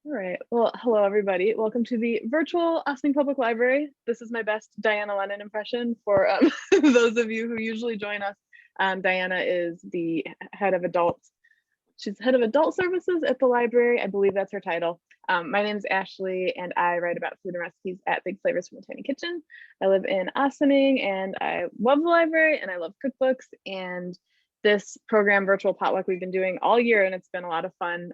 All right. Well, hello, everybody. Welcome to the virtual Austin Public Library. This is my best Diana Lennon impression for those of you who usually join us. Diana is the head of adult. She's head of adult services at the library. I believe that's her title. My name is Ashley, and I write about food and recipes at Big Flavors from a Tiny Kitchen. I live in Ossining, and I love the library, and I love cookbooks. And this program, Virtual Potluck, we've been doing all year, and it's been a lot of fun.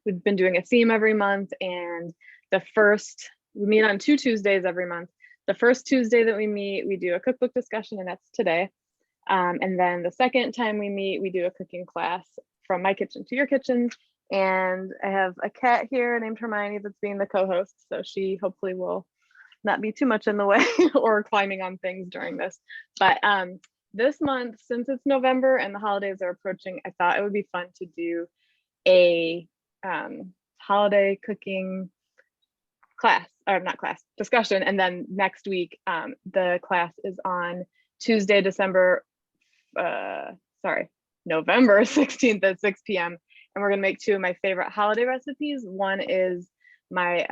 We've been doing a theme every month, and we meet on 2 Tuesdays every month. The first Tuesday that we meet, we do a cookbook discussion, and that's today. And then the second time we meet, we do a cooking class from my kitchen to your kitchen. And I have a cat here named Hermione that's being the co-host, so she hopefully will not be too much in the way or climbing on things during this. But this month, since it's November and the holidays are approaching, I thought it would be fun to do a holiday cooking discussion. And then next week, the class is on Tuesday, November 16th at 6 p.m. And we're gonna make 2 of my favorite holiday recipes. One is my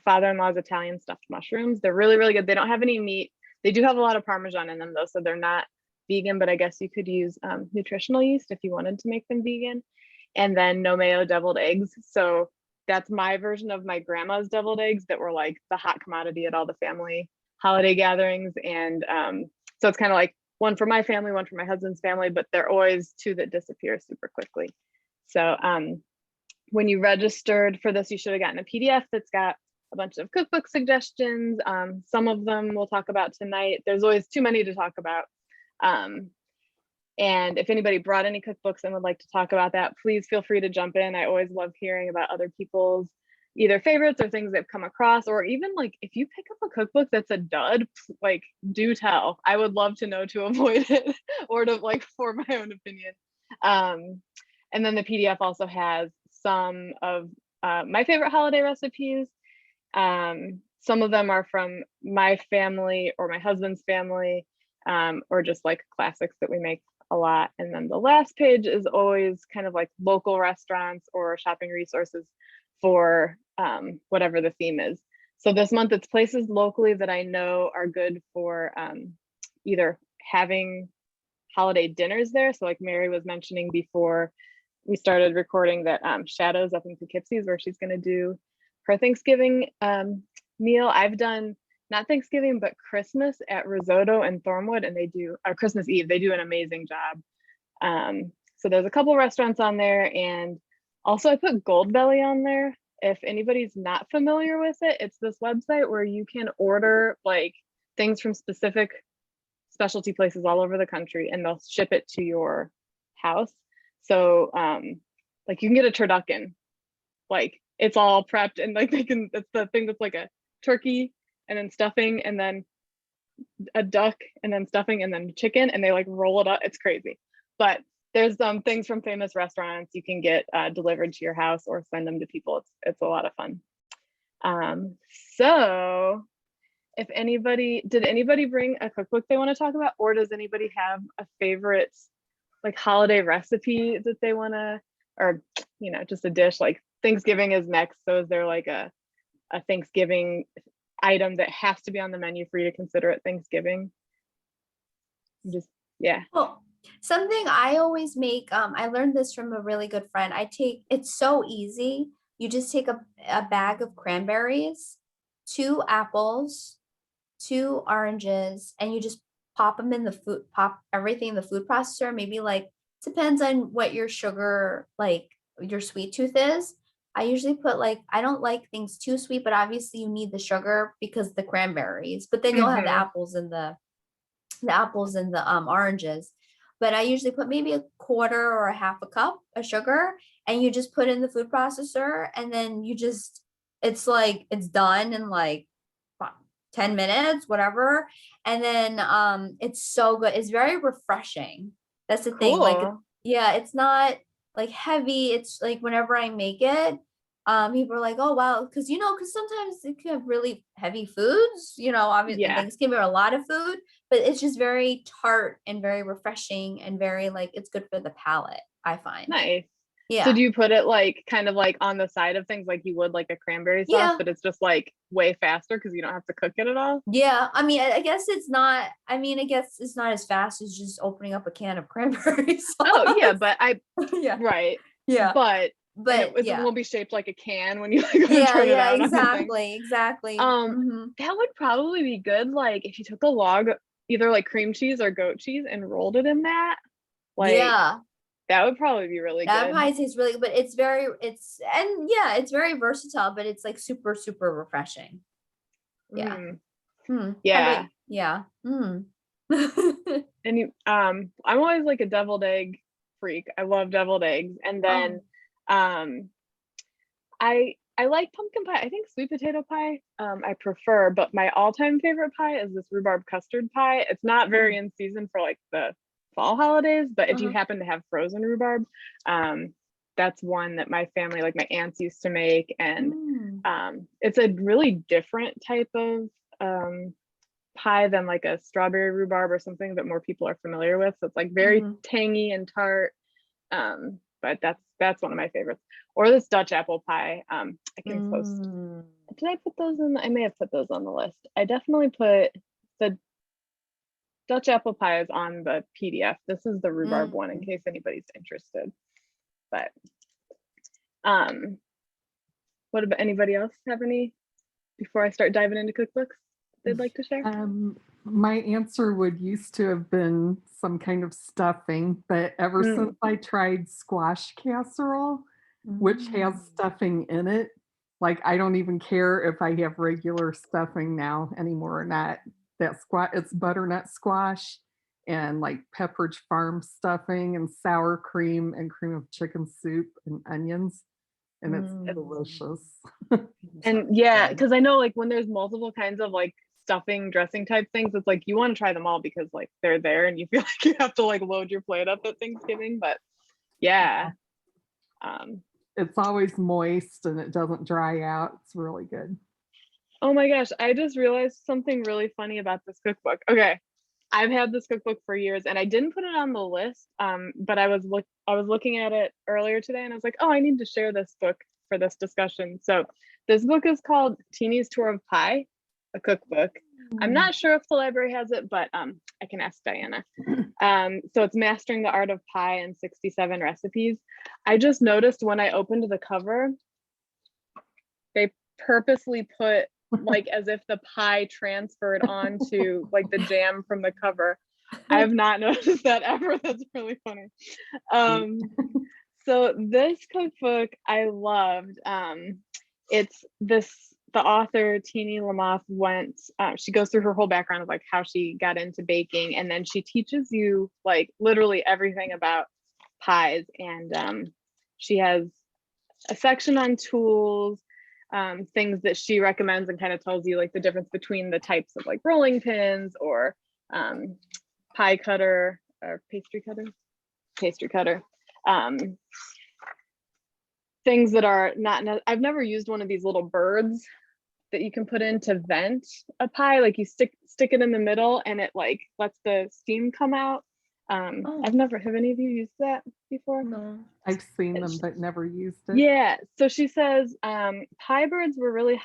father-in-law's Italian stuffed mushrooms. They're really, really good. They don't have any meat. They do have a lot of Parmesan in them though, so they're not vegan, but I guess you could use nutritional yeast if you wanted to make them vegan. And then no mayo deviled eggs. So that's my version of my grandma's deviled eggs that were like the hot commodity at all the family holiday gatherings. And so it's kind of like one for my family, one for my husband's family, but they're always 2 that disappear super quickly. So when you registered for this, you should have gotten a PDF that's got a bunch of cookbook suggestions. Some of them we'll talk about tonight. There's always too many to talk about. And if anybody brought any cookbooks and would like to talk about that, please feel free to jump in. I always love hearing about other people's either favorites or things they've come across, or even like if you pick up a cookbook that's a dud, like do tell. I would love to know to avoid it or to like form my own opinion. And then the PDF also has some of my favorite holiday recipes. Some of them are from my family or my husband's family, or just like classics that we make a lot. And then the last page is always kind of like local restaurants or shopping resources for whatever the theme is. So this month it's places locally that I know are good for either having holiday dinners there. So like Mary was mentioning before we started recording that Shadows up in Poughkeepsie is where she's going to do her Thanksgiving meal. I've done not Thanksgiving, but Christmas at Risotto and Thornwood, and or Christmas Eve, they do an amazing job. So there's a couple restaurants on there, and also I put Goldbelly on there. If anybody's not familiar with it, it's this website where you can order like things from specific specialty places all over the country, and they'll ship it to your house. So like you can get a turducken, like it's all prepped, and like it's the thing that's like a turkey and then stuffing and then a duck and then stuffing and then chicken, and they like roll it up. It's crazy. But there's some things from famous restaurants you can get delivered to your house or send them to people. It's a lot of fun. So if did anybody bring a cookbook they want to talk about, or does anybody have a favorite like holiday recipe that they want to, or just a dish? Like Thanksgiving is next, so is there like a Thanksgiving item that has to be on the menu for you to consider at Thanksgiving? Well, something I always make, I learned this from a really good friend. It's so easy. You just take a bag of cranberries, 2 apples, 2 oranges, and you just pop everything in the food processor. Maybe like, depends on what your sugar, like your sweet tooth is. I usually put I don't like things too sweet, but obviously you need the sugar because the cranberries, but then you'll have the apples and the oranges. But I usually put maybe a quarter or a half a cup of sugar, and you just put in the food processor, and then it's done in like 10 minutes, whatever. And then it's so good. It's very refreshing. That's the thing. Like, yeah, it's not like heavy. It's like whenever I make it, people are like, oh wow, because sometimes it can have really heavy foods, obviously Thanksgiving or a lot of food, but it's just very tart and very refreshing and very it's good for the palate, I find. Nice. Yeah. So do you put it like kind of like on the side of things like you would like a cranberry sauce, Yeah. but it's just like way faster because you don't have to cook it at all? Yeah. I mean, I guess it's not, I mean, I guess it's not as fast as just opening up a can of cranberry sauce. Oh yeah, but Yeah. right. Yeah. But and it yeah. won't be shaped like a can when you like go to Yeah, turn it yeah, out on the thing. exactly. That would probably be good, like if you took a log, either like cream cheese or goat cheese and rolled it in that, like Yeah, that would probably be really that good. pie tastes really good, but it's very versatile, but it's like super, super refreshing. Yeah. Yeah. Yeah. And I'm always like a deviled egg freak. I love deviled eggs. And then I like pumpkin pie. I think sweet potato pie I prefer, but my all-time favorite pie is this rhubarb custard pie. It's not very in season for like the fall holidays, but if you happen to have frozen rhubarb, that's one that my family, like my aunts used to make. And it's a really different type of pie than like a strawberry rhubarb or something that more people are familiar with. So it's like very tangy and tart. But that's one of my favorites. Or this Dutch apple pie. I can post. Did I put those in? I may have put those on the list. I definitely put the Dutch apple pie is on the PDF. This is the rhubarb one in case anybody's interested. But what about anybody else have any before I start diving into cookbooks they'd like to share? My answer would used to have been some kind of stuffing, but ever since I tried squash casserole, which has stuffing in it, like I don't even care if I have regular stuffing now anymore or not. That it's butternut squash and like Pepperidge Farm stuffing and sour cream and cream of chicken soup and onions. And it's delicious. And yeah, because I know like when there's multiple kinds of like stuffing dressing type things, it's like you want to try them all because like they're there and you feel like you have to like load your plate up at Thanksgiving. But yeah. It's always moist and it doesn't dry out. It's really good. Oh my gosh, I just realized something really funny about this cookbook. Okay. I've had this cookbook for years and I didn't put it on the list, but I was looking at it earlier today and I was like, oh, I need to share this book for this discussion. So this book is called Teeny's Tour of Pie, a cookbook. I'm not sure if the library has it, but I can ask Diana. So it's Mastering the Art of Pie and 67 Recipes. I just noticed when I opened the cover, they purposely put like as if the pie transferred onto like the jam from the cover. I have not noticed that ever. That's really funny. So this cookbook I loved. It's the author Teeny Lamoth went, she goes through her whole background of like how she got into baking, and then she teaches you like literally everything about pies. And she has a section on tools, things that she recommends and kind of tells you like the difference between the types of like rolling pins or pie cutter or pastry cutter. Things that are not, I've never used one of these little birds that you can put in to vent a pie. Like you stick it in the middle and it like lets the steam come out. Have any of you used that before? No. I've seen them but never used it. Yeah, so she says pie birds were really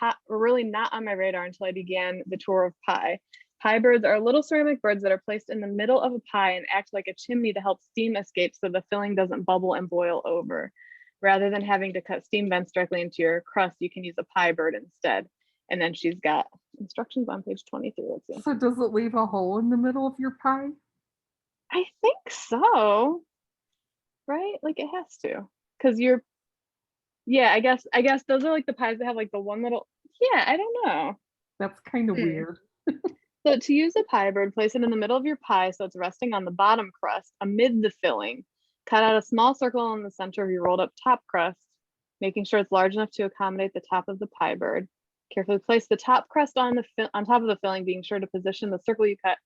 not on my radar until I began the tour of pie. Pie birds are little ceramic birds that are placed in the middle of a pie and act like a chimney to help steam escape so the filling doesn't bubble and boil over. Rather than having to cut steam vents directly into your crust, you can use a pie bird instead. And then she's got instructions on page 23. Let's see. So does it leave a hole in the middle of your pie? I think so. Right? Like it has to. Because I guess those are like the pies that have like the one little, I don't know. That's kind of weird. So to use a pie bird, place it in the middle of your pie so it's resting on the bottom crust amid the filling. Cut out a small circle in the center of your rolled up top crust, making sure it's large enough to accommodate the top of the pie bird. Carefully place the top crust on top of the filling, being sure to position the circle you cut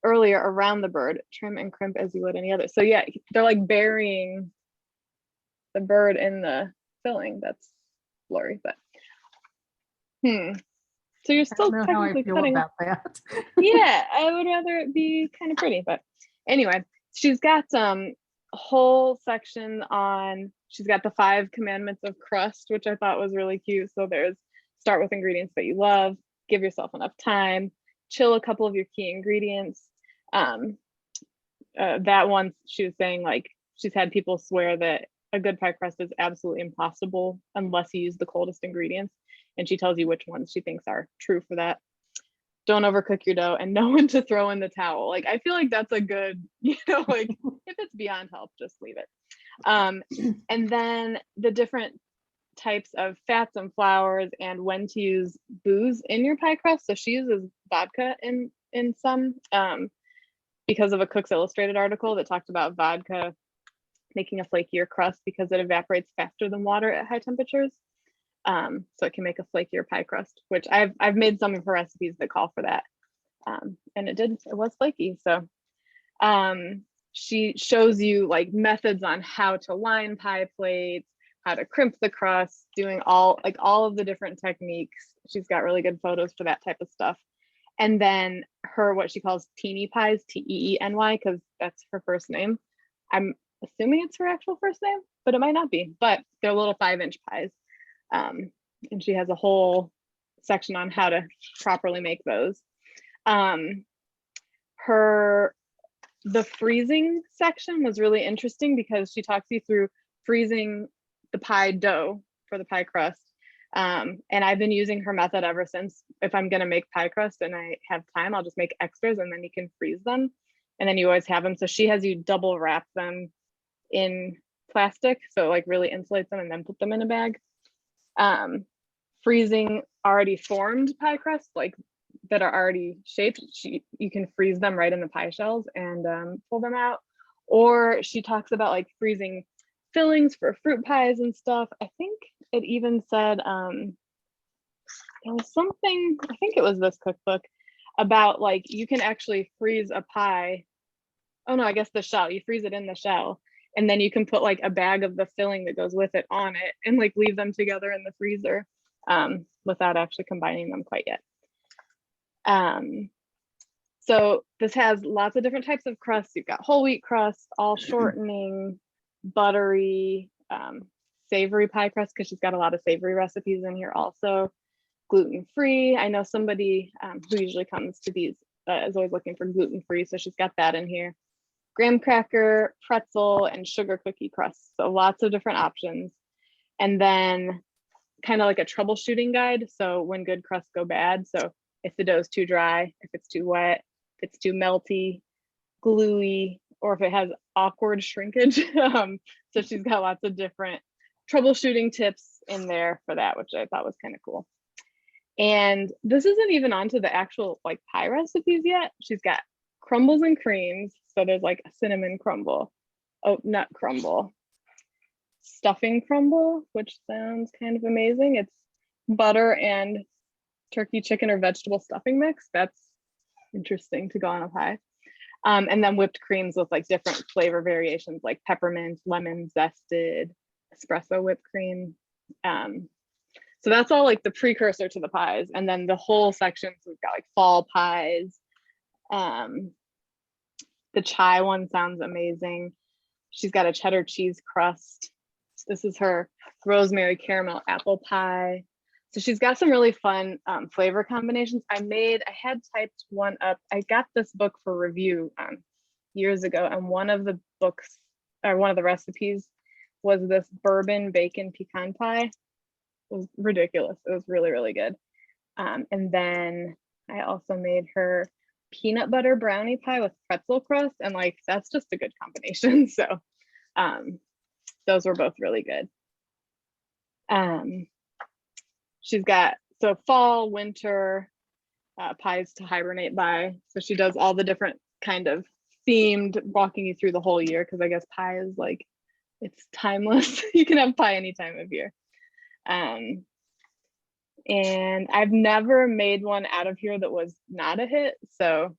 earlier around the bird. Trim and crimp as you would any other. So yeah, they're like burying the bird in the filling. That's blurry, but so you're still technically cutting about that. Yeah, I would rather it be kind of pretty, but anyway, she's got whole section on, she's got the 5 commandments of crust, which I thought was really cute. So there's start with ingredients that you love, give yourself enough time, chill a couple of your key ingredients. That one, she was saying like she's had people swear that a good pie crust is absolutely impossible unless you use the coldest ingredients. And she tells you which ones she thinks are true for that. Don't overcook your dough and know when to throw in the towel. Like, I feel like that's a good, like if it's beyond help, just leave it. And then the different types of fats and flours and when to use booze in your pie crust. So she uses vodka in some, because of a Cook's Illustrated article that talked about vodka making a flakier crust because it evaporates faster than water at high temperatures. So it can make a flakier pie crust, which I've made some of her recipes that call for that. And it was flaky. So she shows you like methods on how to line pie plates, how to crimp the crust, doing all of the different techniques. She's got really good photos for that type of stuff. And then her, what she calls teeny pies, Teeny, because that's her first name. I'm assuming it's her actual first name, but it might not be, but they're little 5-inch pies. And she has a whole section on how to properly make those. The freezing section was really interesting because she talks you through freezing the pie dough for the pie crust. And I've been using her method ever since. If I'm gonna make pie crust and I have time, I'll just make extras and then you can freeze them. And then you always have them. So she has you double wrap them in plastic, so it like really insulates them, and then put them in a bag. Freezing already formed pie crusts, like that are already shaped, you can freeze them right in the pie shells and pull them out. Or she talks about like freezing fillings for fruit pies and stuff. I think it even said there was something, I think it was this cookbook, about like you can actually freeze a pie. Oh no, I guess the shell, you freeze it in the shell, and then you can put like a bag of the filling that goes with it on it and like leave them together in the freezer without actually combining them quite yet. So this has lots of different types of crusts. You've got whole wheat crust, all shortening, buttery, savory pie crust, because she's got a lot of savory recipes in here also. Gluten-free. I know somebody who usually comes to these is always looking for gluten-free, so she's got that in here. Graham cracker, pretzel, and sugar cookie crusts. So lots of different options. And then kind of like a troubleshooting guide. So when good crusts go bad. So if the dough is too dry, if it's too wet, if it's too melty, gluey, or if it has awkward shrinkage. So she's got lots of different troubleshooting tips in there for that, which I thought was kind of cool. And this isn't even onto the actual like pie recipes yet. She's got crumbles and creams. So there's like a cinnamon crumble, oat nut crumble, stuffing crumble, which sounds kind of amazing. It's butter and turkey, chicken, or vegetable stuffing mix. That's interesting to go on a pie. And then whipped creams with like different flavor variations, like peppermint, lemon zested, espresso whipped cream. So that's all like the precursor to the pies. And then the whole section, so we've got like fall pies. The chai one sounds amazing. She's got a cheddar cheese crust. This is her rosemary caramel apple pie. So she's got some really fun flavor combinations. I had typed one up. I got this book for review years ago, and one of the books, or one of the recipes, was this bourbon bacon pecan pie. It was ridiculous. It was really, really good. And then I also made her peanut butter brownie pie with pretzel crust, and like that's just a good combination. So those were both really good. She's got fall, winter pies to hibernate by. So she does all the different kind of themed, walking you through the whole year, because I guess pie is like, it's timeless. You can have pie any time of year. And I've never made one out of here that was not a hit. So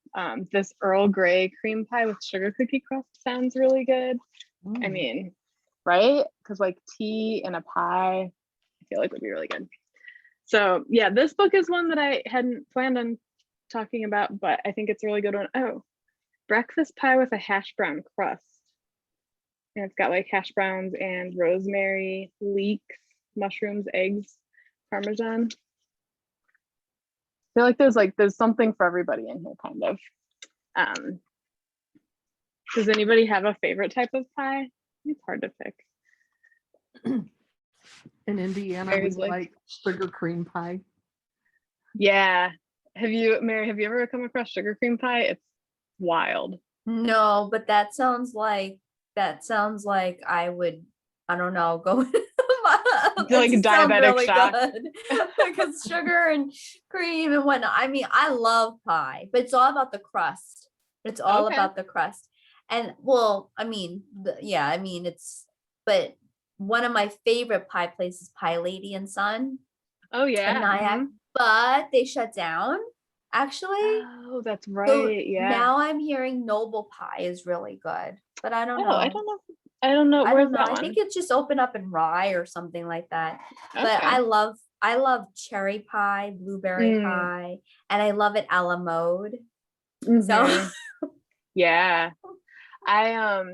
this Earl Grey cream pie with sugar cookie crust sounds really good. I mean, right? Because like tea and a pie, I feel like would be really good. So yeah, this book is one that I hadn't planned on talking about, but I think it's a really good one. Oh, breakfast pie with a hash brown crust. And it's got like hash browns and rosemary, leeks, mushrooms, eggs, Parmesan. I feel like there's something for everybody in here, kind of. Does anybody have a favorite type of pie? It's hard to pick. In Indiana, we like sugar cream pie. Yeah. Mary, have you ever come across sugar cream pie? It's wild. No, but that sounds like I would, I don't know, go Like diabetic shock. Because sugar and cream and whatnot. I mean, I love pie, but it's all about the crust. It's all about the crust. And well, I mean, but one of my favorite pie places, Pie Lady and Son. Oh yeah. In Nyack, but they shut down. Actually. Oh, that's right. So yeah. Now I'm hearing Noble Pie is really good, but I don't know. I don't know. I don't know. That I one? think it's just opened up in Rye or something like that. Okay. But I love cherry pie, blueberry pie, and I love it a la mode. So yeah. I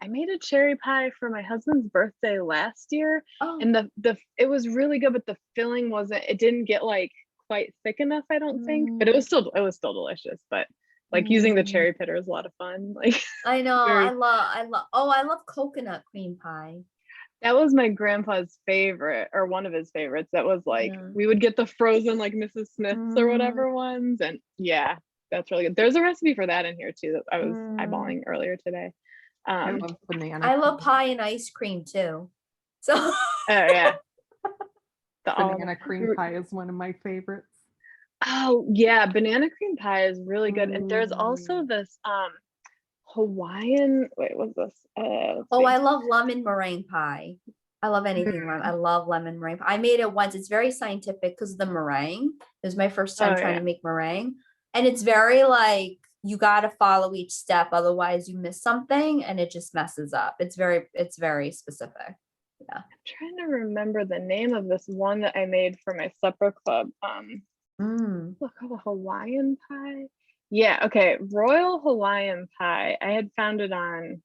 made a cherry pie for my husband's birthday last year, and it was really good, but the filling it didn't get like quite thick enough, I don't think, but it was still delicious. But like using the cherry pitter is a lot of fun. Like I know, I love coconut cream pie. That was my grandpa's favorite, or one of his favorites. That was like we would get the frozen like Mrs. Smith's or whatever ones, and yeah, that's really good. There's a recipe for that in here too that I was eyeballing earlier today. I love banana. I love pie and ice cream too. So oh yeah. Banana cream pie is one of my favorites. Oh yeah, banana cream pie is really good. And there's also this Hawaiian, wait, what's this? I love lemon meringue pie. I love anything lemon. I love lemon meringue. I made it once. It's very scientific because of the meringue. It was my first time trying to make meringue. And it's very like, you got to follow each step, otherwise you miss something and it just messes up. It's very specific. Yeah. I'm trying to remember the name of this one that I made for my supper club. Look, a Hawaiian pie. Yeah, okay. Royal Hawaiian pie. I had found it on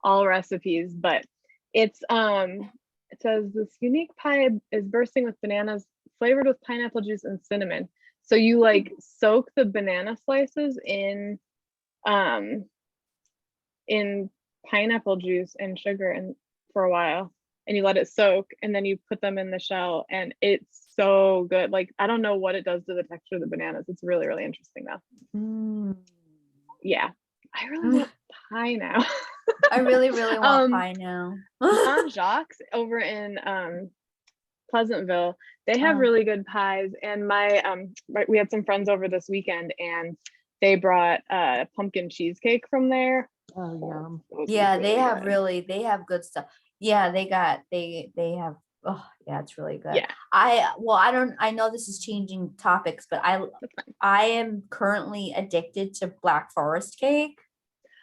all recipes, but it's it says this unique pie is bursting with bananas, flavored with pineapple juice and cinnamon. So you like soak the banana slices in pineapple juice and sugar and for a while, and you let it soak, and then you put them in the shell, and it's so good. Like I don't know what it does to the texture of the bananas. It's really, really interesting though. Yeah, I really want pie now. I really, really want pie now. Jean Jacques over in Pleasantville, they have really good pies. And we had some friends over this weekend, and they brought pumpkin cheesecake from there. Oh yeah. Yeah, really they have good stuff. Yeah, they have, oh yeah, it's really good. Yeah. I know this is changing topics, but I am currently addicted to Black Forest cake.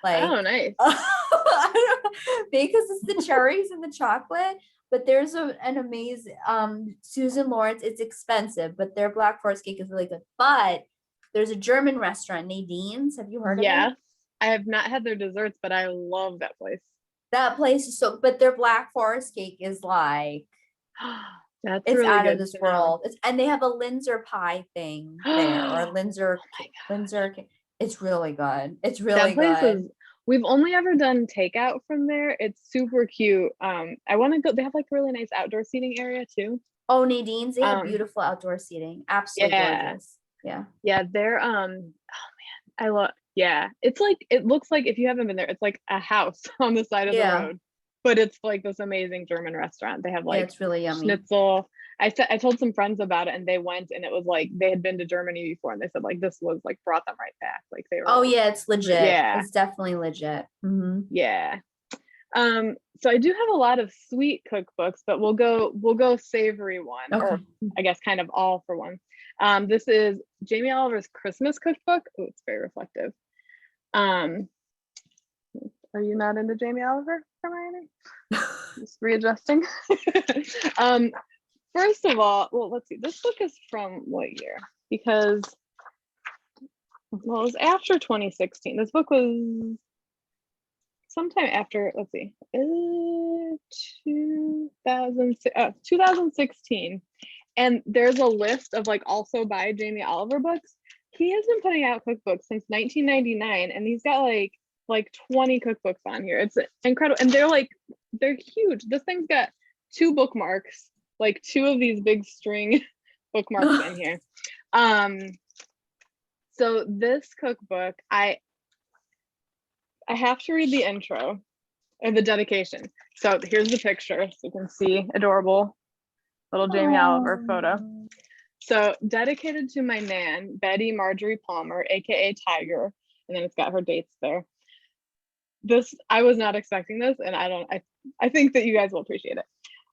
Like, oh nice. Because it's the cherries and the chocolate, but there's an amazing Susan Lawrence. It's expensive, but their Black Forest cake is really good. But there's a German restaurant, Nadine's. Have you heard of it? Yeah, I have not had their desserts, but I love that place. That place is but their Black Forest cake is like, it's really out of this world. And they have a Linzer pie thing there, or Linzer. It's really good. It's really good. We've only ever done takeout from there. It's super cute. I want to go. They have like a really nice outdoor seating area too. Oh, Nadine's, they have beautiful outdoor seating. Absolutely gorgeous. Yeah. Yeah, they're oh man, I love. Yeah, it's like, it looks like, if you haven't been there, it's like a house on the side of the road, but it's like this amazing German restaurant. They have like it's really yummy. Schnitzel. I told some friends about it, and they went, and it was like they had been to Germany before, and they said like this was like brought them right back. Like they were. Oh yeah, it's legit. Yeah, it's definitely legit. Yeah. So I do have a lot of sweet cookbooks, but we'll go savory one, or I guess kind of all for one. This is Jamie Oliver's Christmas cookbook. Oh, it's very reflective. Are you not into Jamie Oliver, Hermione? Just readjusting. First of all, well, let's see. This book is from what year? Because, well, it was after 2016. This book was sometime after, let's see, 2016. And there's a list of like also by Jamie Oliver books. He has been putting out cookbooks since 1999, and he's got like 20 cookbooks on here. It's incredible. And they're huge. This thing's got 2 bookmarks, like 2 of these big string bookmarks in here. So this cookbook, I have to read the intro and the dedication. So here's the picture, so you can see adorable little Jamie Oliver photo. So dedicated to my nan, Betty Marjorie Palmer, aka Tiger, and then it's got her dates there. This, I was not expecting this, and I think that you guys will appreciate it.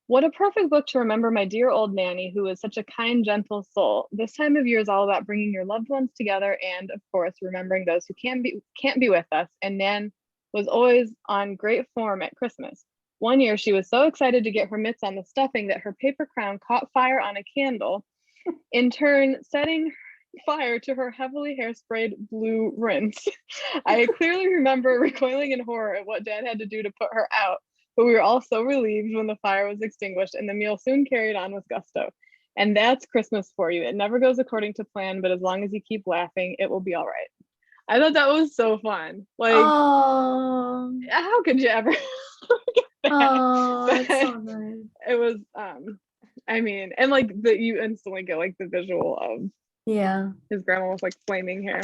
What a perfect book to remember my dear old nanny, who is such a kind, gentle soul. This time of year is all about bringing your loved ones together and, of course, remembering those who can't be with us. And Nan was always on great form at Christmas. One year, she was so excited to get her mitts on the stuffing that her paper crown caught fire on a candle, in turn setting fire to her heavily hairsprayed blue rinse. I clearly remember recoiling in horror at what Dad had to do to put her out. But we were all so relieved when the fire was extinguished and the meal soon carried on with gusto. And that's Christmas for you. It never goes according to plan, but as long as you keep laughing, it will be all right. I thought that was so fun. Like, oh, how could you ever forget that? oh, that's so nice. It was, I mean, and like you instantly get like the visual of his grandma with like flaming hair.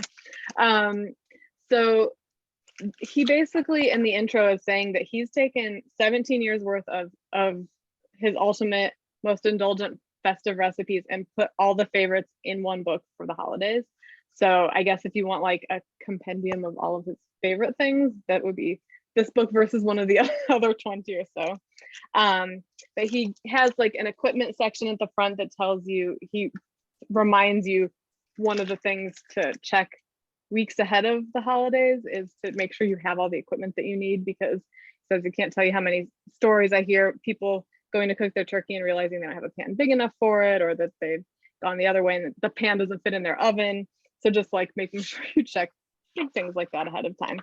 So he basically in the intro is saying that he's taken 17 years worth of his ultimate, most indulgent festive recipes and put all the favorites in one book for the holidays. So I guess if you want like a compendium of all of his favorite things, that would be this book versus one of the other 20 or so. But he has like an equipment section at the front that tells you, he reminds you one of the things to check weeks ahead of the holidays is to make sure you have all the equipment that you need, because he says, you can't tell you how many stories I hear people going to cook their turkey and realizing they don't have a pan big enough for it, or that they've gone the other way and the pan doesn't fit in their oven. So just like making sure you check things like that ahead of time.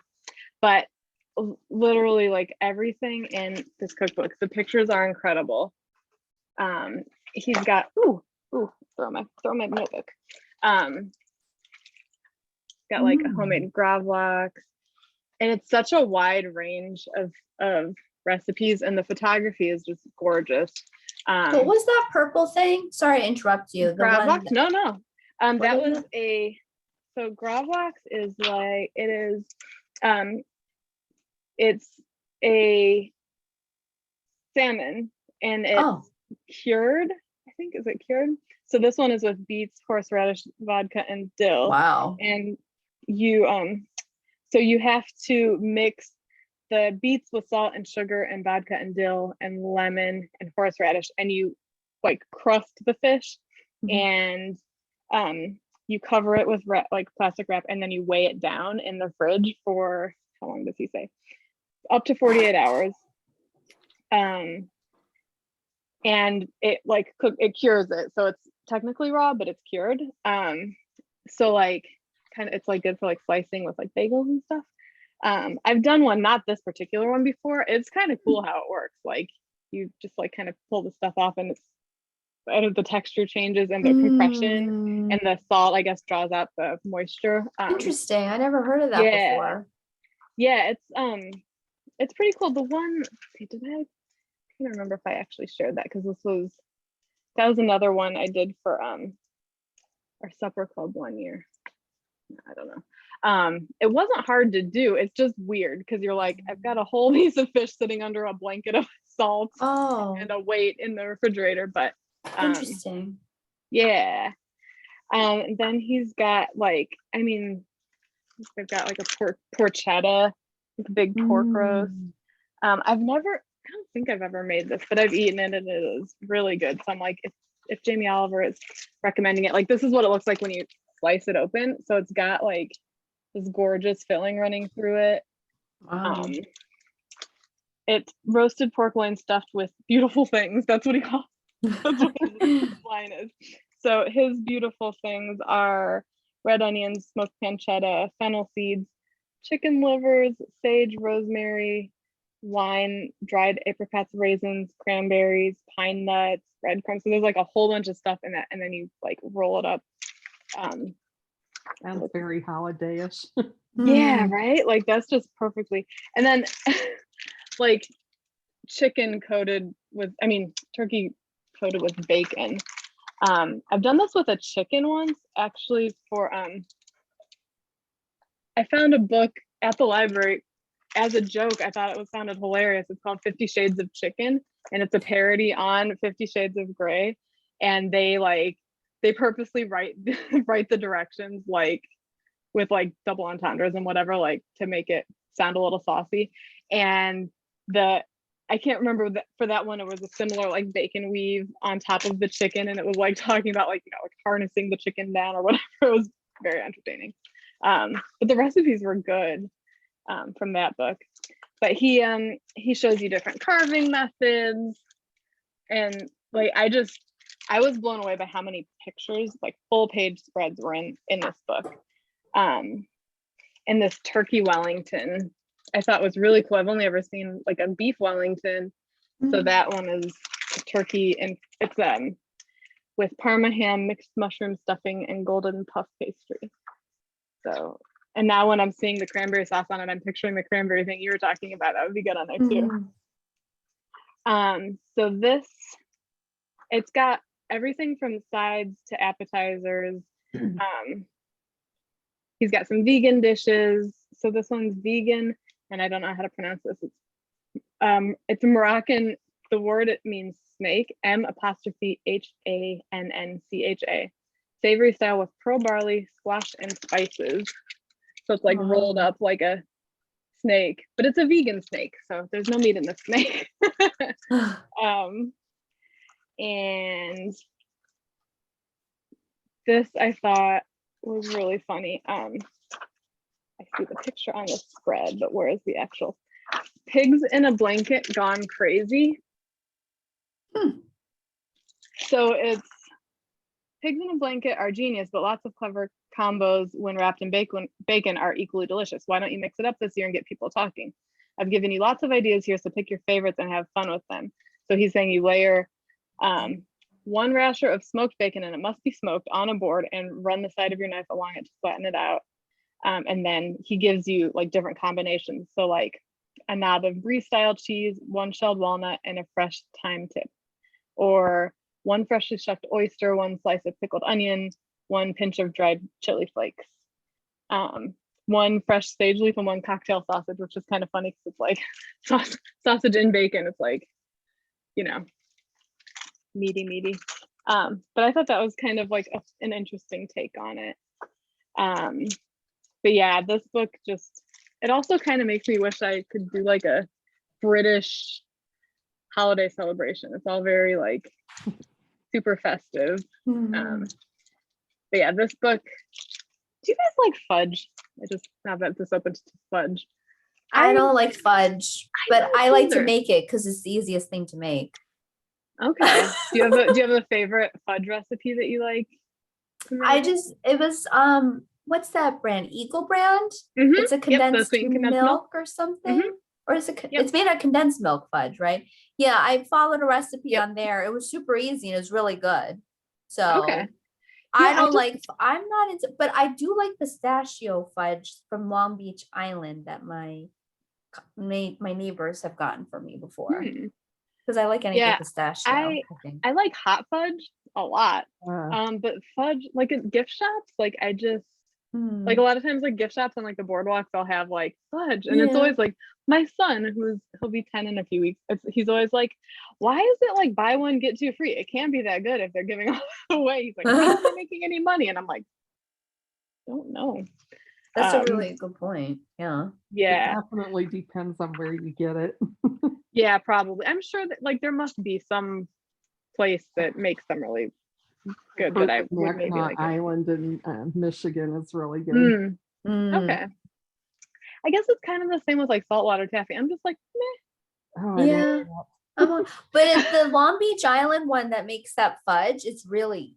But literally like everything in this cookbook, the pictures are incredible. He's got, throw my notebook. Got like a homemade gravlax, and it's such a wide range of recipes, and the photography is just gorgeous. What was that purple thing? Sorry to interrupt you. The gravlax? one No. That was so gravlax is like, it's a salmon, and it's cured. I think, is it cured? So this one is with beets, horseradish, vodka, and dill. Wow. And you so you have to mix the beets with salt and sugar and vodka and dill and lemon and horseradish, and you like crust the fish, and you cover it with like plastic wrap, and then you weigh it down in the fridge for, how long does he say, up to 48 hours. And it like it cures it, so it's technically raw, but it's cured. So like kind of, it's like good for like slicing with like bagels and stuff. I've done one, not this particular one before. It's kind of cool how it works. Like you just like kind of pull the stuff off, and the texture changes, and the compression and the salt, I guess, draws out the moisture. Interesting. I never heard of that before. Yeah, it's pretty cool. The one, I can't remember if I actually shared that, because that was another one I did for our supper club one year. I don't know. It wasn't hard to do. It's just weird because you're like, I've got a whole piece of fish sitting under a blanket of salt and a weight in the refrigerator. But interesting. Yeah. And then he's got like, I mean, they've got like a porchetta, like a big pork roast. I don't think I've ever made this, but I've eaten it and it is really good. So I'm like, if Jamie Oliver is recommending it, like this is what it looks like when you slice it open. So it's got like this gorgeous filling running through it. Wow. It's roasted pork loin stuffed with beautiful things. That's what he calls. That's what his line is. So his beautiful things are red onions, smoked pancetta, fennel seeds, chicken livers, sage, rosemary, wine, dried apricots, raisins, cranberries, pine nuts, breadcrumbs. So there's like a whole bunch of stuff in that, and then you like roll it up. Sounds very holiday-ish. Yeah, right? Like that's just perfectly. And then like chicken coated with, I mean, turkey coated with bacon. I've done this with a chicken once, actually, for I found a book at the library as a joke. I thought it sounded hilarious. It's called 50 Shades of Chicken, and it's a parody on 50 Shades of Grey. And they purposely write the directions like with like double entendres and whatever, like to make it sound a little saucy. And I can't remember that for that one, it was a similar like bacon weave on top of the chicken, and it was like talking about like, you know, like harnessing the chicken down or whatever. It was very entertaining. But the recipes were good from that book. But he shows you different carving methods, and like I was blown away by how many pictures, like full page spreads, were in this book. And this turkey Wellington I thought was really cool. I've only ever seen like a beef Wellington. So that one is turkey, and it's with Parma ham, mixed mushroom stuffing, and golden puff pastry. So, and now when I'm seeing the cranberry sauce on it, I'm picturing the cranberry thing you were talking about. That would be good on there too. So this, it's got everything from sides to appetizers. He's got some vegan dishes. So this one's vegan, and I don't know how to pronounce this. It's Moroccan. The word, it means snake, M''HANNCHA. Savory style with pearl barley, squash, and spices. So it's like rolled up like a snake, but it's a vegan snake, so there's no meat in the snake. And this I thought was really funny. I see the picture on the spread, but where is the actual? Pigs in a blanket gone crazy. So it's pigs in a blanket are genius, but lots of clever combos when wrapped in bacon are equally delicious. Why don't you mix it up this year and get people talking? I've given you lots of ideas here, so pick your favorites and have fun with them. So he's saying you layer one rasher of smoked bacon, and it must be smoked, on a board, and run the side of your knife along it to flatten it out. And then he gives you like different combinations. So like a knob of brie style cheese, one shelled walnut, and a fresh thyme tip. Or one freshly shucked oyster, one slice of pickled onion, one pinch of dried chili flakes, one fresh sage leaf, and one cocktail sausage, which is kind of funny because it's like sausage and bacon. It's like, you know, meaty. But I thought that was kind of like an interesting take on it. But yeah, this book just, it also kind of makes me wish I could do like a British holiday celebration. It's all very like super festive. But yeah, this book, do you guys like fudge? I just have this open to fudge. I don't like fudge, but I like to either. make it because it's the easiest thing to make. Okay. Do you have a favorite fudge recipe that you like? It was what's that brand? Eagle brand? Mm-hmm. It's a condensed milk or something. Mm-hmm. Or is it it's made of condensed milk fudge, right? Yeah, I followed a recipe on there. It was super easy and it was really good. So okay. I don't like, I'm not into, but I do like pistachio fudge from Long Beach Island that my neighbors have gotten for me before. Because I like anything pistachio. I like hot fudge a lot. But fudge, like at gift shops, like I just like a lot of times like gift shops on like the boardwalks, I'll have like fudge, and it's always like my son, he'll be 10 in a few weeks. He's always like, why is it like buy one get two free? It can't be that good if they're giving all away. He's like, how are they making any money? And I'm like, don't know. That's a really good point. Yeah. It definitely depends on where you get it. Yeah, probably. I'm sure that like there must be some place that makes them really good, but I would maybe like Island in Michigan is really good. Okay. I guess it's kind of the same with like saltwater taffy. I'm just like, meh. But it's the Long Beach Island one that makes that fudge. It's really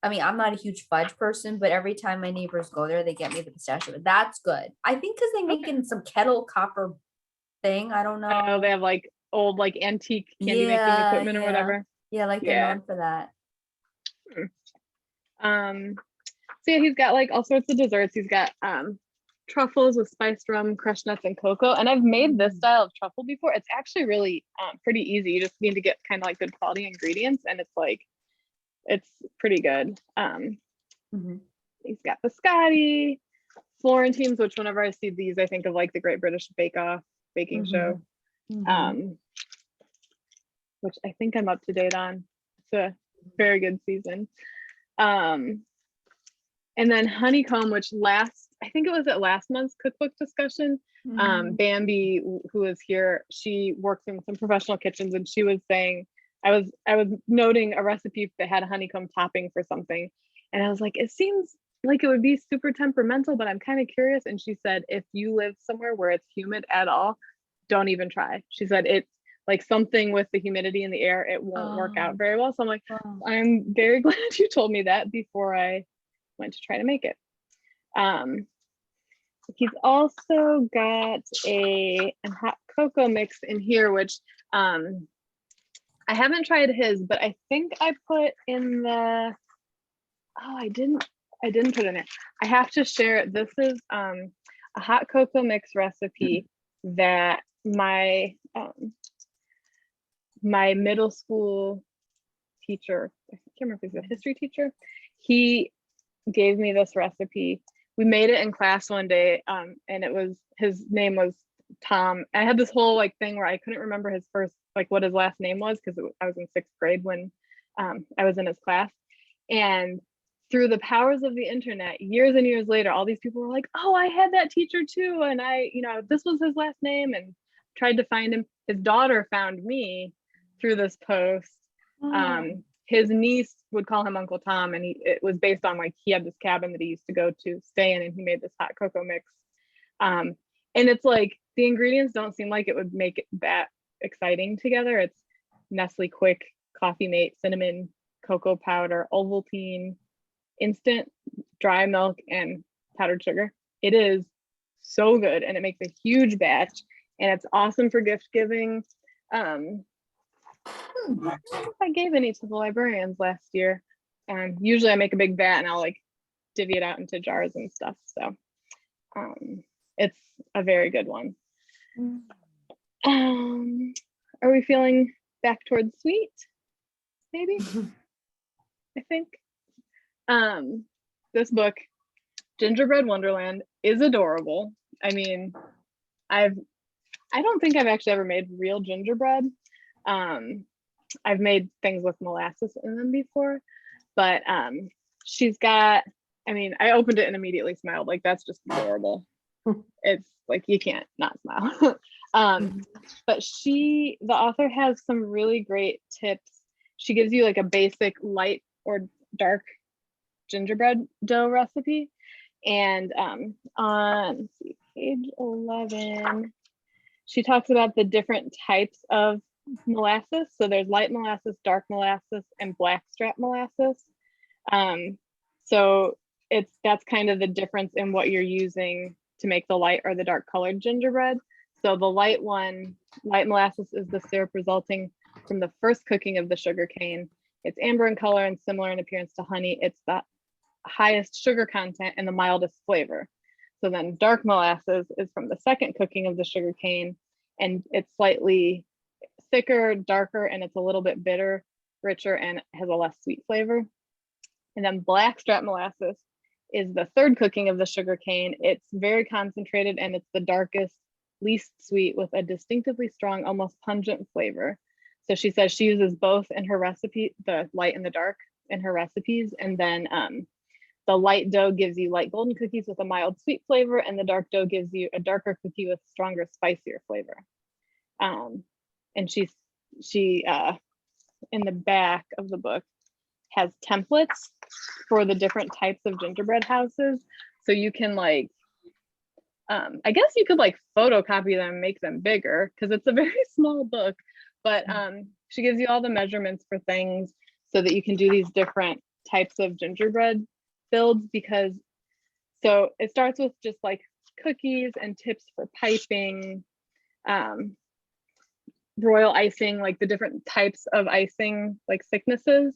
I mean, I'm not a huge fudge person, but every time my neighbors go there, they get me the pistachio. That's good. I think because they make it in some kettle copper thing. I don't I know know. they have like old like antique candy making Yeah, equipment or yeah. whatever. Yeah, like they're Yeah. known for that. So yeah, he's got like all sorts of desserts. He's got truffles with spiced rum, crushed nuts, and cocoa. And I've made this style of truffle before. It's actually really pretty easy. You just need to get kind of like good quality ingredients, and it's pretty good. He's got biscotti, Florentines, which whenever I see these, I think of like the Great British Bake Off baking show, which I think I'm up to date on. It's a very good season. And then honeycomb, which I think it was at last month's cookbook discussion. Bambi, who was here, she works in some professional kitchens, and she was saying, I was noting a recipe that had a honeycomb topping for something, and I was like, it seems like it would be super temperamental, but I'm kind of curious. And she said, if you live somewhere where it's humid at all, don't even try. She said it's like something with the humidity in the air, it won't work out very well. So I'm like, I'm very glad you told me that before I went to try to make it. He's also got a hot cocoa mix in here, which I haven't tried his, but I think I put in the, I didn't put in it. I have to share it. This is a hot cocoa mix recipe that my middle school teacher, I can't remember if he's a history teacher, he gave me this recipe. We made it in class one day, and his name was Tom. I had this whole like thing where I couldn't remember his first, like what his last name was, because I was in 6th grade when I was in his class. And through the powers of the internet, years and years later, all these people were like, oh, I had that teacher too, and this was his last name, and tried to find him. His daughter found me through this post. His niece would call him Uncle Tom, and it was based on like he had this cabin that he used to go to stay in, and he made this hot cocoa mix. And it's like the ingredients don't seem like it would make it that exciting together. It's Nestle Quick, Coffee Mate, cinnamon, cocoa powder, Ovaltine, instant dry milk, and powdered sugar. It is so good, and it makes a huge batch, and it's awesome for gift giving. I don't know if I gave any to the librarians last year. Usually I make a big vat and I'll like divvy it out into jars and stuff. So it's a very good one. Are we feeling back towards sweet? Maybe. I think. This book, Gingerbread Wonderland, is adorable. I mean, I don't think I've actually ever made real gingerbread. I've made things with molasses in them before, but she's got, I mean, I opened it and immediately smiled. Like, that's just adorable. It's like, you can't not smile. But the author has some really great tips. She gives you like a basic light or dark gingerbread dough recipe. And on, let's see, page 11, she talks about the different types of molasses. So there's light molasses, dark molasses, and blackstrap molasses. So that's kind of the difference in what you're using to make the light or the dark colored gingerbread. So the light molasses is the syrup resulting from the first cooking of the sugar cane. It's amber in color and similar in appearance to honey. It's the highest sugar content and the mildest flavor. So then dark molasses is from the second cooking of the sugar cane, and it's slightly thicker, darker, and it's a little bit bitter, richer, and has a less sweet flavor. And then blackstrap molasses is the third cooking of the sugar cane. It's very concentrated, and it's the darkest, least sweet, with a distinctively strong, almost pungent flavor. So she says she uses both in her recipe, the light and the dark in her recipes. And then the light dough gives you light golden cookies with a mild sweet flavor, and the dark dough gives you a darker cookie with stronger, spicier flavor. And she in the back of the book has templates for the different types of gingerbread houses. So you can like, I guess you could like photocopy them and make them bigger, because it's a very small book, but she gives you all the measurements for things so that you can do these different types of gingerbread builds, because so it starts with just like cookies and tips for piping, royal icing, like the different types of icing, like thicknesses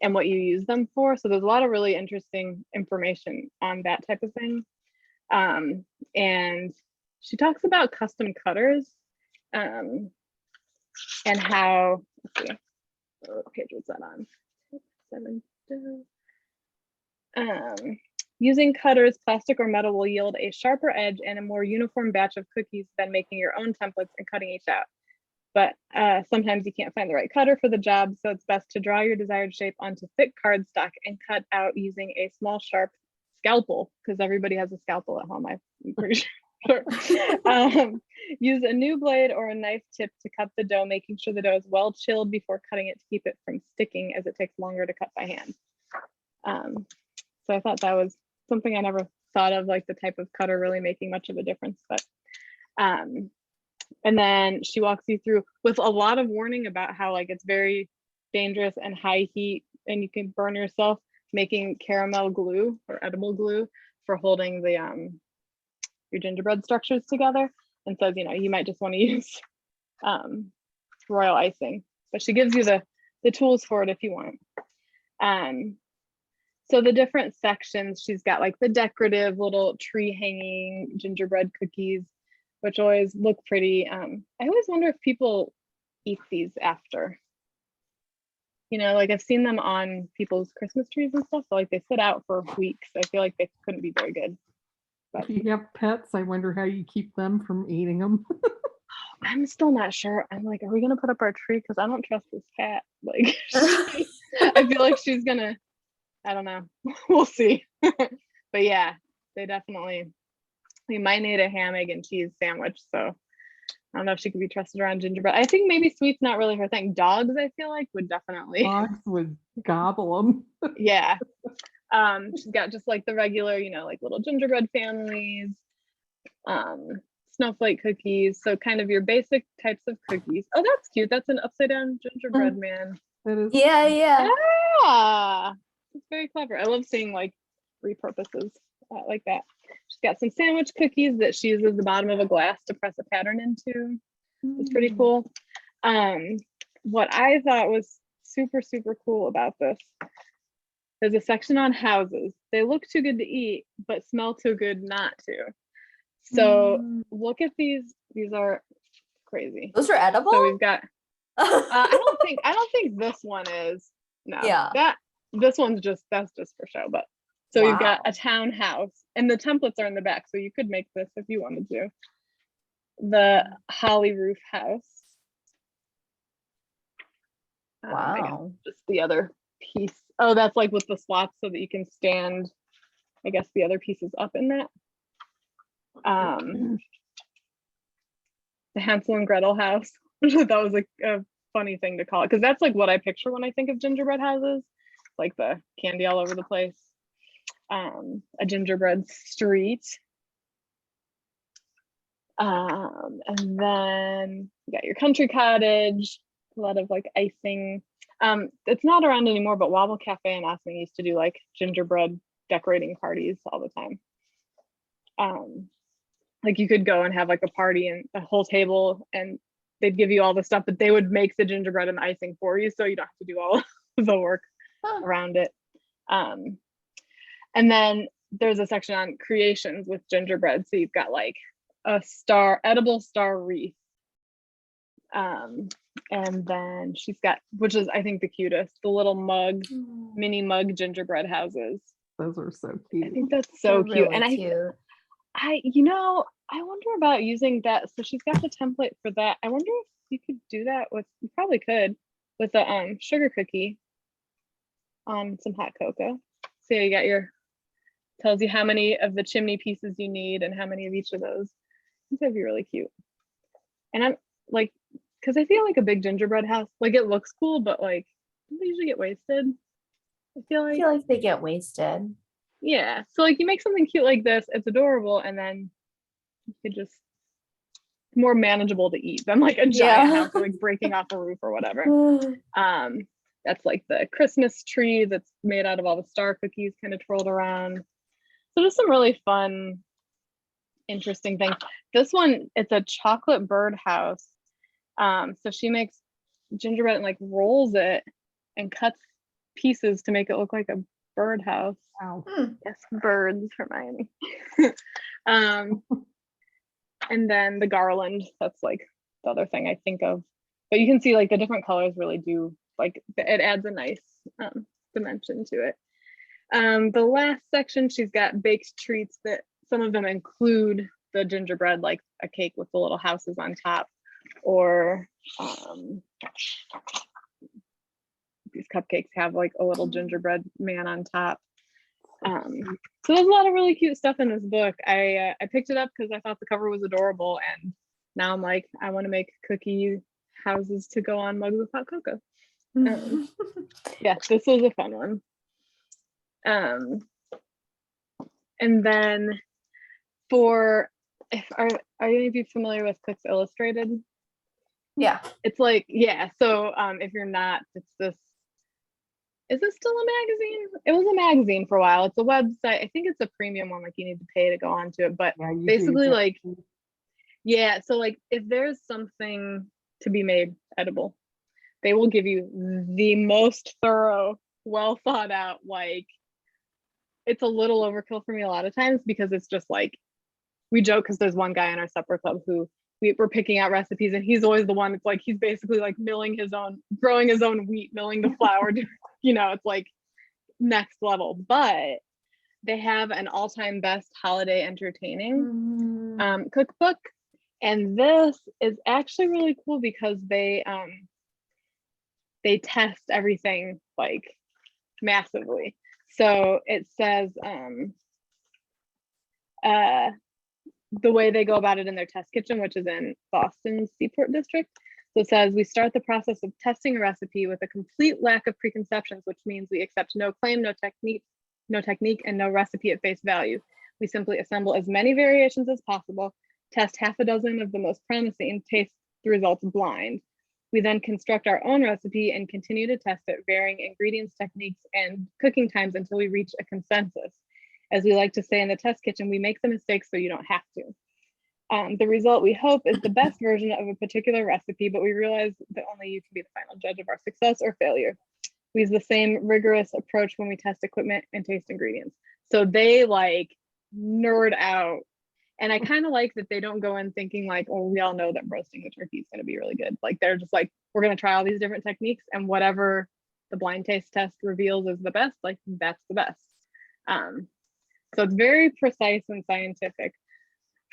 and what you use them for. So there's a lot of really interesting information on that type of thing. And she talks about custom cutters, and how, let's see, what page was that on? 7. Using cutters, plastic or metal will yield a sharper edge and a more uniform batch of cookies than making your own templates and cutting each out. But sometimes you can't find the right cutter for the job, so it's best to draw your desired shape onto thick cardstock and cut out using a small sharp scalpel, because everybody has a scalpel at home, I'm pretty sure. Use a new blade or a knife tip to cut the dough, making sure the dough is well chilled before cutting it to keep it from sticking, as it takes longer to cut by hand. So I thought that was something I never thought of, like the type of cutter really making much of a difference. But and then she walks you through with a lot of warning about how like it's very dangerous and high heat and you can burn yourself, making caramel glue or edible glue for holding the your gingerbread structures together, and says, you know, you might just want to use royal icing, but she gives you the tools for it if you want. So the different sections, she's got like the decorative little tree hanging gingerbread cookies, which always look pretty. I always wonder if people eat these after. You know, like I've seen them on people's Christmas trees and stuff, so like they sit out for weeks. I feel like they couldn't be very good. But if you have pets, I wonder how you keep them from eating them. I'm still not sure. I'm like, are we gonna put up our tree? Because I don't trust this cat. Like, I feel like she's gonna, I don't know. We'll see. But yeah, they definitely, we might need a ham, egg, and cheese sandwich. So I don't know if she could be trusted around gingerbread. I think maybe sweet's not really her thing. Dogs, I feel like, would definitely. Dogs would gobble them. Yeah. She's got just like the regular, you know, like little gingerbread families, snowflake cookies. So kind of your basic types of cookies. Oh, that's cute. That's an upside down gingerbread man. That is. Yeah, yeah. Ah, it's very clever. I love seeing like repurposes like that. She's got some sandwich cookies that she uses the bottom of a glass to press a pattern into. It's pretty cool. What I thought was super, super cool about this, there's a section on houses. They look too good to eat, but smell too good not to. So look at these. These are crazy. Those are edible? So we've got, I don't think this one is. No. Yeah. This one's just, that's just for show. But so we've got a townhouse, and the templates are in the back, so you could make this if you wanted to. The holly roof house. Wow. Just the other piece. Oh, that's like with the slots so that you can stand, I guess, the other pieces up in that. The Hansel and Gretel house, which I thought was like a funny thing to call it, because that's like what I picture when I think of gingerbread houses, like the candy all over the place. A gingerbread street. And then you got your country cottage, a lot of like icing. It's not around anymore, but Wobble Cafe and Osmond used to do like gingerbread decorating parties all the time. Like you could go and have like a party and a whole table, and they'd give you all the stuff, but they would make the gingerbread and the icing for you, so you don't have to do all the work around it. And then there's a section on creations with gingerbread. So you've got like a edible star wreath. And then she's got, which is I think the cutest, the little mug, mini mug gingerbread houses. Those are so cute. I think that's so They're cute. really And cute. I wonder about using that. So she's got the template for that. I wonder if you could do that with, you probably could, with a sugar cookie on some hot cocoa. So you got your, tells you how many of the chimney pieces you need and how many of each of those. I think that'd be really cute. And I'm like, because I feel like a big gingerbread house, like it looks cool, but like they usually get wasted. I feel like they get wasted. Yeah. So like you make something cute like this, it's adorable, and then you could just more manageable to eat than like a giant house or like breaking off a roof or whatever. That's like the Christmas tree that's made out of all the star cookies kind of twirled around. So just some really fun, interesting things. This one, it's a chocolate birdhouse. So she makes gingerbread and like rolls it and cuts pieces to make it look like a birdhouse. Wow. Yes, birds, Hermione. And then the garland, that's like the other thing I think of. But you can see like the different colors really do, like it adds a nice dimension to it. The last section, she's got baked treats that some of them include the gingerbread, like a cake with the little houses on top, or these cupcakes have like a little gingerbread man on top. So there's a lot of really cute stuff in this book. I picked it up because I thought the cover was adorable, and now I'm like, I want to make cookie houses to go on mugs of hot cocoa. Yeah, this was a fun one. And then are any of you familiar with Cooks Illustrated? Yeah. It's like, yeah, so if you're not, it's this, is this still a magazine? It was a magazine for a while. It's a website. I think it's a premium one, like you need to pay to go onto it, but Yeah, you basically do. like, yeah, so like if there's something to be made edible, they will give you the most thorough, well thought out, like, it's a little overkill for me a lot of times because it's just like, we joke because there's one guy in our supper club who we're picking out recipes, and he's always the one. It's like he's basically like growing his own wheat, milling the flour. You know, it's like next level. But they have an all-time best holiday entertaining cookbook, and this is actually really cool because they test everything like massively. So it says the way they go about it in their test kitchen, which is in Boston's Seaport District. So it says, we start the process of testing a recipe with a complete lack of preconceptions, which means we accept no claim, no technique, and no recipe at face value. We simply assemble as many variations as possible, test half a dozen of the most promising, and taste the results blind. We then construct our own recipe and continue to test it, varying ingredients, techniques, and cooking times until we reach a consensus. As we like to say in the test kitchen, we make the mistakes so you don't have to. The result, we hope, is the best version of a particular recipe, but we realize that only you can be the final judge of our success or failure. We use the same rigorous approach when we test equipment and taste ingredients. So they like nerd out. And I kind of like that they don't go in thinking like, oh, we all know that roasting the turkey is going to be really good. Like they're just like, we're going to try all these different techniques, and whatever the blind taste test reveals is the best, like that's the best. So it's very precise and scientific,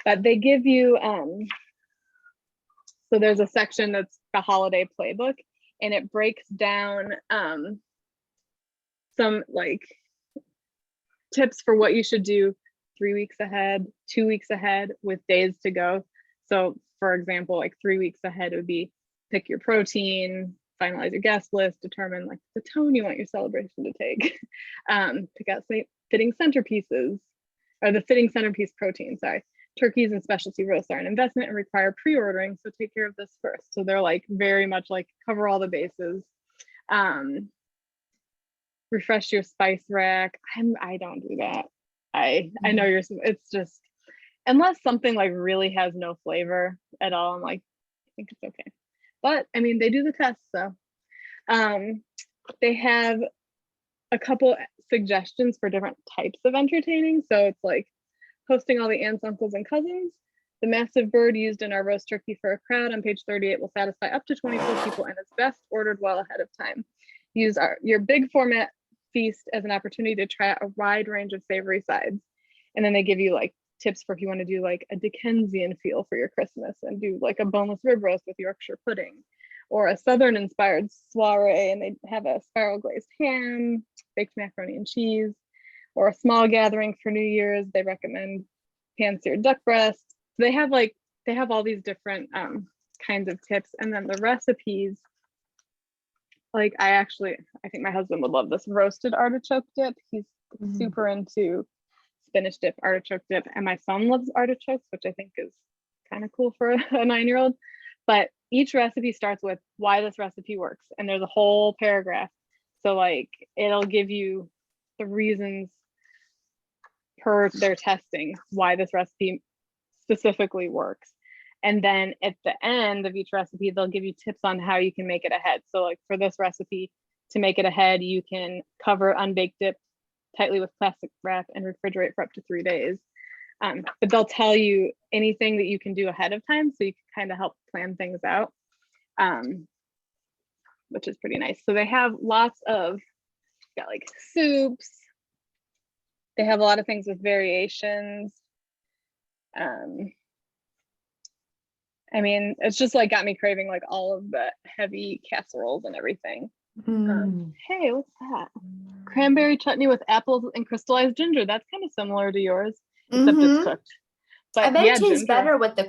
but they give you, so there's a section that's the holiday playbook, and it breaks down some like tips for what you should do 3 weeks ahead, 2 weeks ahead with days to go. So for example, like 3 weeks ahead would be pick your protein, finalize your guest list, determine like the tone you want your celebration to take, pick out fitting centerpieces, or the fitting centerpiece protein, sorry. Turkeys and specialty roasts are an investment and require pre-ordering, so take care of this first. So they're like very much like cover all the bases. Refresh your spice rack. I don't do that. I know it's just, unless something like really has no flavor at all, I'm like, I think it's okay. But I mean, they do the test, so. They have a couple suggestions for different types of entertaining. So it's like hosting all the aunts, uncles, and cousins. The massive bird used in our roast turkey for a crowd on page 38 will satisfy up to 24 people and is best ordered well ahead of time. Use your big format feast as an opportunity to try out a wide range of savory sides. And then they give you like tips for if you want to do like a Dickensian feel for your Christmas and do like a boneless rib roast with Yorkshire pudding, or a Southern inspired soiree, and they have a spiral glazed ham, baked macaroni and cheese, or a small gathering for New Year's. They recommend pan-seared duck breast. They have all these different kinds of tips, and then the recipes. Like I think my husband would love this roasted artichoke dip. He's super into spinach dip, artichoke dip, and my son loves artichokes, which I think is kind of cool for a 9-year-old. But each recipe starts with why this recipe works, and there's a whole paragraph So like it'll give you the reasons per their testing why this recipe specifically works. And then at the end of each recipe, they'll give you tips on how you can make it ahead. So like for this recipe, to make it ahead, you can cover unbaked dip tightly with plastic wrap and refrigerate for up to 3 days. But they'll tell you anything that you can do ahead of time, so you can kind of help plan things out, which is pretty nice. So they have lots of, got like soups. They have a lot of things with variations. I mean, it's just like got me craving like all of the heavy casseroles and everything. Hey, what's that? Cranberry chutney with apples and crystallized ginger. That's kind of similar to yours, except it's cooked. But I bet yeah, it tastes ginger, better with the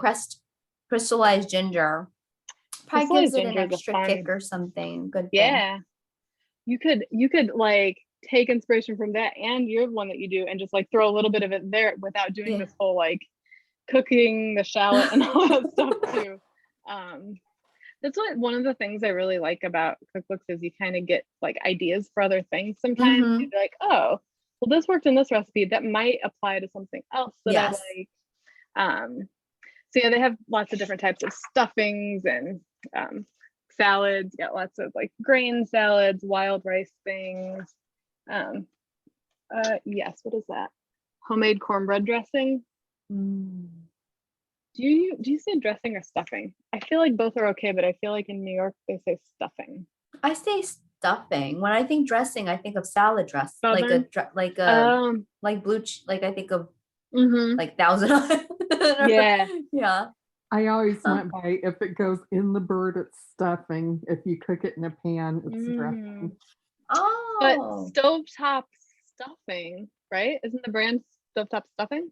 crystallized ginger. Probably crystallized gives it an ginger is a extra fun- kick or something. Good thing. yeah. You could like take inspiration from that and your one that you do and just like throw a little bit of it there without doing this whole like cooking the shallot and all that stuff too. That's what one of the things I really like about cookbooks is you kind of get like ideas for other things sometimes. You'd be like, oh, well, this worked in this recipe that might apply to something else that I like. So yeah, they have lots of different types of stuffings and salads. Got lots of like grain salads, wild rice things. Yes, what is that? Homemade cornbread dressing. Do you say dressing or stuffing? I feel like both are okay, but I feel like in New York they say stuffing. I say stuffing. When I think dressing, I think of salad dress, Southern? like blue, like I think of like Thousand Island. Yeah. Yeah. I always went by, if it goes in the bird, it's stuffing. If you cook it in a pan, it's dressing. Oh. But stovetop stuffing, right? Isn't the brand stovetop stuffing?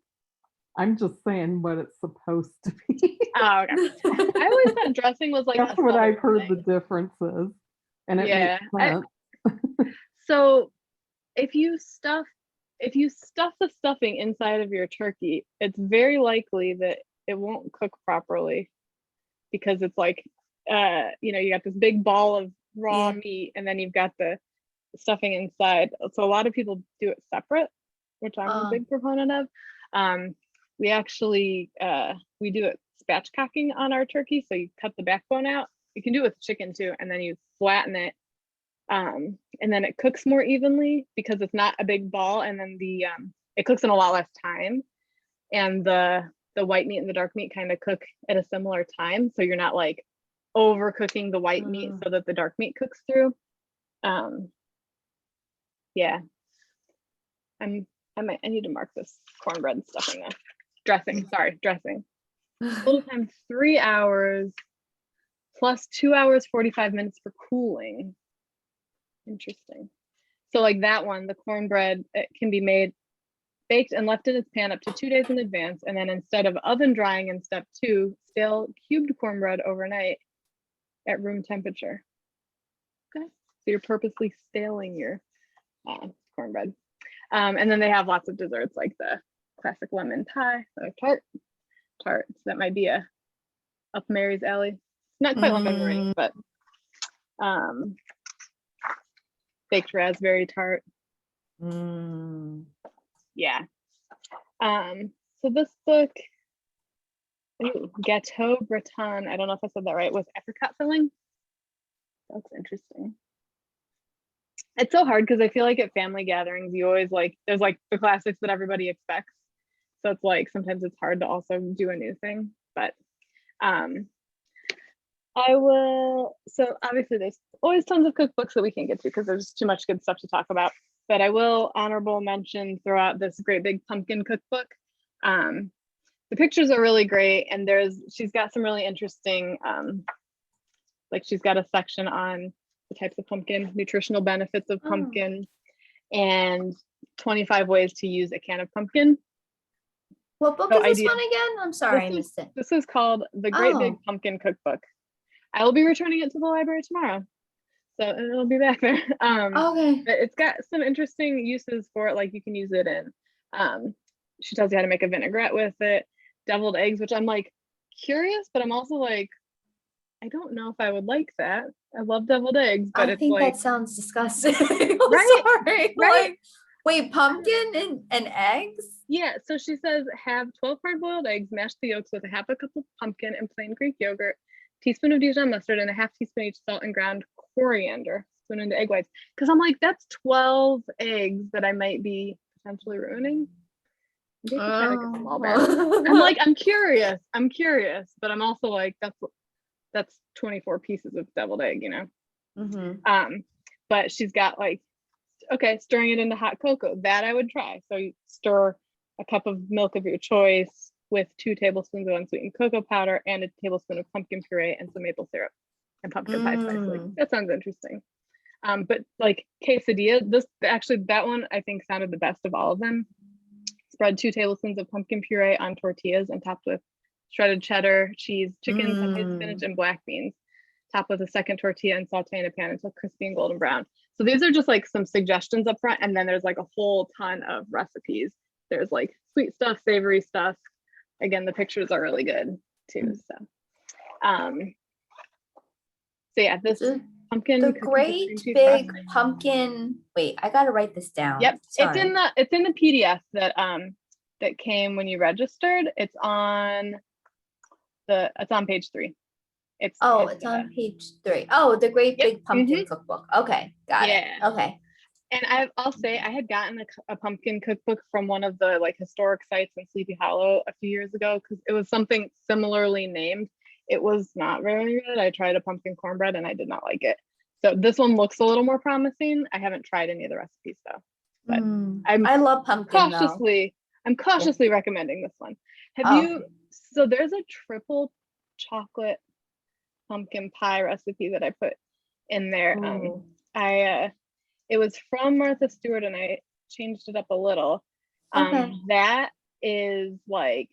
I'm just saying what it's supposed to be. Oh, okay. I always thought dressing was like That's a what I've Southern heard the thing. difference is. And it Yeah. makes sense. So if you stuff the stuffing inside of your turkey, it's very likely that it won't cook properly because it's like you got this big ball of raw meat and then you've got the stuffing inside. So a lot of people do it separate, which I'm a big proponent of. We actually we do it spatchcocking on our turkey. So you cut the backbone out. You can do it with chicken too, and then you flatten it. And then it cooks more evenly because it's not a big ball, and then the it cooks in a lot less time. And the white meat and the dark meat kind of cook at a similar time. So you're not like overcooking the white meat so that the dark meat cooks through. Yeah. I need to mark this cornbread stuffing though. Dressing. Total time 3 hours plus 2 hours 45 minutes for cooling. Interesting. So like that one, the cornbread, it can be made baked and left in its pan up to 2 days in advance, and then instead of oven drying in step 2, stale cubed cornbread overnight at room temperature. Okay, so you're purposely staling your cornbread. And then they have lots of desserts like the classic lemon pie, tart. So that might be up Mary's alley. Not quite lemon meringue, but baked raspberry tart. Yeah. So this book, Gâteau Breton, I don't know if I said that right, with apricot filling. That's interesting. It's so hard because I feel like at family gatherings, you always like, there's like the classics that everybody expects. So it's like, sometimes it's hard to also do a new thing, but so obviously there's always tons of cookbooks that we can't get to because there's too much good stuff to talk about, but I will honorable mention throughout this great big pumpkin cookbook. The pictures are really great, and she's got some really interesting, like she's got a section on the types of pumpkin, nutritional benefits of pumpkin, and 25 ways to use a can of pumpkin. What book is this one again? I'm sorry, I missed it. This is called The Great Big Pumpkin Cookbook. I will be returning it to the library tomorrow, so it'll be back there. Okay. But it's got some interesting uses for it, like you can use it in, she tells you how to make a vinaigrette with it, deviled eggs, which I'm like curious, but I'm also like, I don't know if I would like that. I love deviled eggs, but I it's think like, that sounds disgusting. I'm right, sorry. right. Like, wait, pumpkin and eggs? Yeah, so she says have 12 hard-boiled eggs, mash the yolks with a half a cup of pumpkin and plain Greek yogurt, teaspoon of Dijon mustard, and a half teaspoon each salt and ground coriander, spoon into egg whites. Because I'm like, that's 12 eggs that I might be potentially ruining. Maybe I could try to get a small batch. I'm like, I'm curious, but I'm also like, that's 24 pieces of deviled egg, you know. But she's got like, okay, stirring it into hot cocoa, that I would try. So you stir a cup of milk of your choice with 2 tablespoons of unsweetened cocoa powder and a tablespoon of pumpkin puree and some maple syrup and pumpkin pie spice. Like, that sounds interesting. But like quesadilla, that one I think sounded the best of all of them. Spread 2 tablespoons of pumpkin puree on tortillas and topped with shredded cheddar, cheese, chicken, sauteed spinach, and black beans. Top with a second tortilla and saute in a pan until crispy and golden brown. So these are just like some suggestions up front, and then there's like a whole ton of recipes. There's like sweet stuff, savory stuff. Again, the pictures are really good too. So yeah, this pumpkin. The great big pumpkin. Wait, I gotta write this down. Yep, sorry. it's in the PDF that that came when you registered. It's on page 3. It's on page 3. Oh, the great big pumpkin cookbook. Okay, got it. Okay. And I'll say I had gotten a pumpkin cookbook from one of the like historic sites in Sleepy Hollow a few years ago because it was something similarly named. It was not very good. I tried a pumpkin cornbread and I did not like it. So this one looks a little more promising. I haven't tried any of the recipes though, but I love pumpkin. I'm cautiously recommending this one. So there's a triple chocolate pumpkin pie recipe that I put in there. It was from Martha Stewart and I changed it up a little. That is like,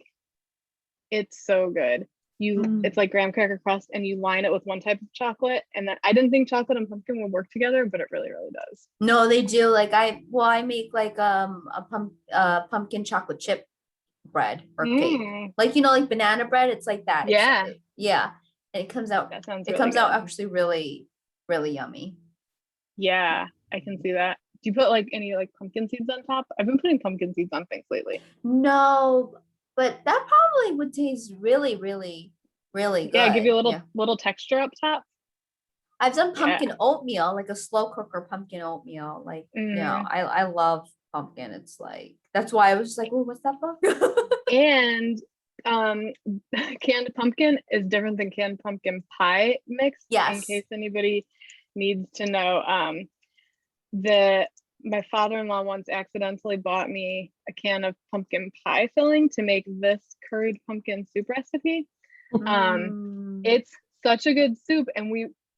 it's so good. It's like graham cracker crust and you line it with one type of chocolate, and then I didn't think chocolate and pumpkin would work together, but it really, really does. No, they do. Like I make like a pumpkin chocolate chip bread or cake. Like, you know, like banana bread, it's like that. Yeah. And it comes out actually really, really yummy. Yeah, I can see that. Do you put like any like pumpkin seeds on top? I've been putting pumpkin seeds on things lately. No, but that probably would taste really, really, really good. Yeah, give you a little texture up top. I've done pumpkin oatmeal, like a slow cooker pumpkin oatmeal. Like, you know, I love pumpkin. It's like, that's why I was just like, oh, what's that book? And canned pumpkin is different than canned pumpkin pie mix. Yes. In case anybody needs to know, my father-in-law once accidentally bought me a can of pumpkin pie filling to make this curried pumpkin soup recipe. It's such a good soup, and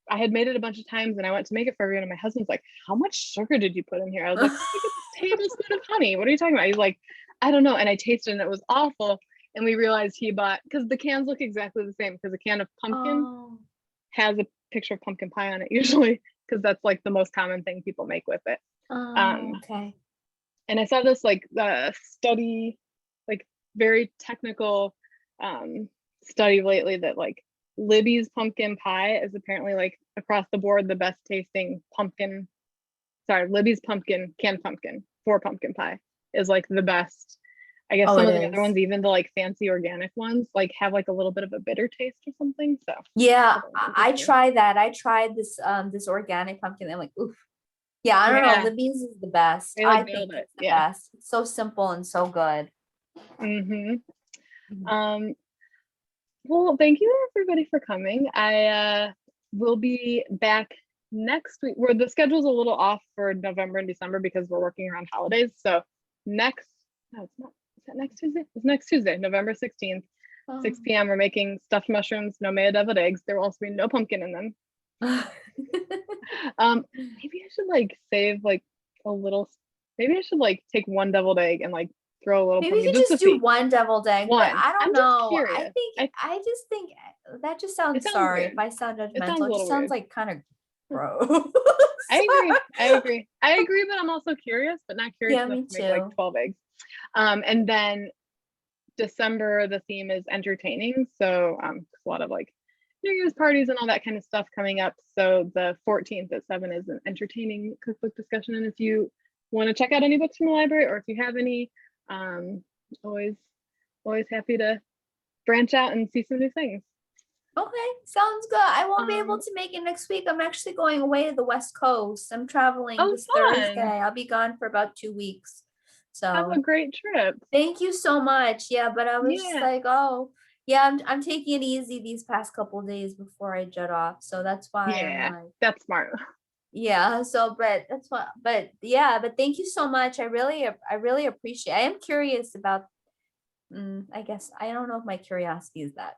I had made it a bunch of times, and I went to make it for everyone, and my husband's like, how much sugar did you put in here? I was like, a tablespoon of honey. What are you talking about? He's like, I don't know. And I tasted it and it was awful. And we realized he bought, because the cans look exactly the same, because a can of pumpkin has a picture of pumpkin pie on it usually, because that's like the most common thing people make with it. Okay. And I saw this like study, like very technical study lately that like Libby's pumpkin pie is apparently like across the board the best tasting Libby's canned pumpkin for pumpkin pie is like the best. I guess some of the other ones, even the like fancy organic ones, like have like a little bit of a bitter taste or something. So yeah, I tried that. I tried this this organic pumpkin. I'm like, oof. Yeah, I don't know. Libby's is the best. I think it's the best. It's so simple and so good. Well, thank you everybody for coming. I will be back next week. Where the schedule's a little off for November and December because we're working around holidays. So it's not. Is that next Tuesday? It's next Tuesday, November 16th, 6 p.m. We're making stuffed mushrooms, no mayo deviled eggs. There will also be no pumpkin in them. Maybe I should like save like a little. Maybe I should like take one deviled egg and like throw a little. Maybe you just do one deviled egg. But I don't know. I just think that just sounds. Sorry if I sound judgmental. It just sounds like kind of gross. I agree, but I'm also curious, but not curious enough to make like 12 eggs. And then December, the theme is entertaining. So a lot of like New Year's parties and all that kind of stuff coming up. So the 14th at 7 is an entertaining cookbook discussion. And if you want to check out any books from the library, or if you have any, always happy to branch out and see some new things. Okay, sounds good. I won't be able to make it next week. I'm actually going away to the West Coast. I'm traveling this Thursday. I'll be gone for about 2 weeks. So have a great trip. Thank you so much. Yeah, but I was just like, oh, yeah, I'm taking it easy these past couple of days before I jet off. So that's why I'm like, that's smart. Yeah, so but that's what but thank you so much. I really appreciate. I am curious about I guess I don't know if my curiosity is that.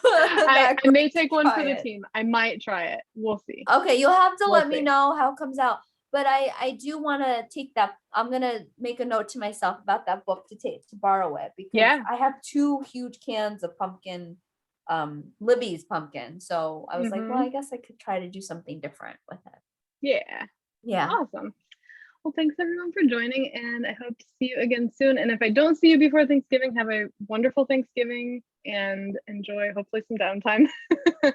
I may take one for the team. I might try it. We'll see. Okay, you'll have to let me know how it comes out. But I do want to take that. I'm gonna make a note to myself about that book to borrow it, because I have 2 huge cans of pumpkin, Libby's pumpkin. So I was like, well, I guess I could try to do something different with it. Yeah. Awesome. Well, thanks everyone for joining, and I hope to see you again soon. And if I don't see you before Thanksgiving, have a wonderful Thanksgiving and enjoy hopefully some downtime.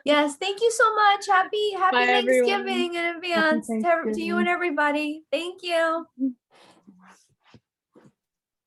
Yes, thank you so much. Happy Bye, Thanksgiving everyone. in advance to you and everybody. Thank you.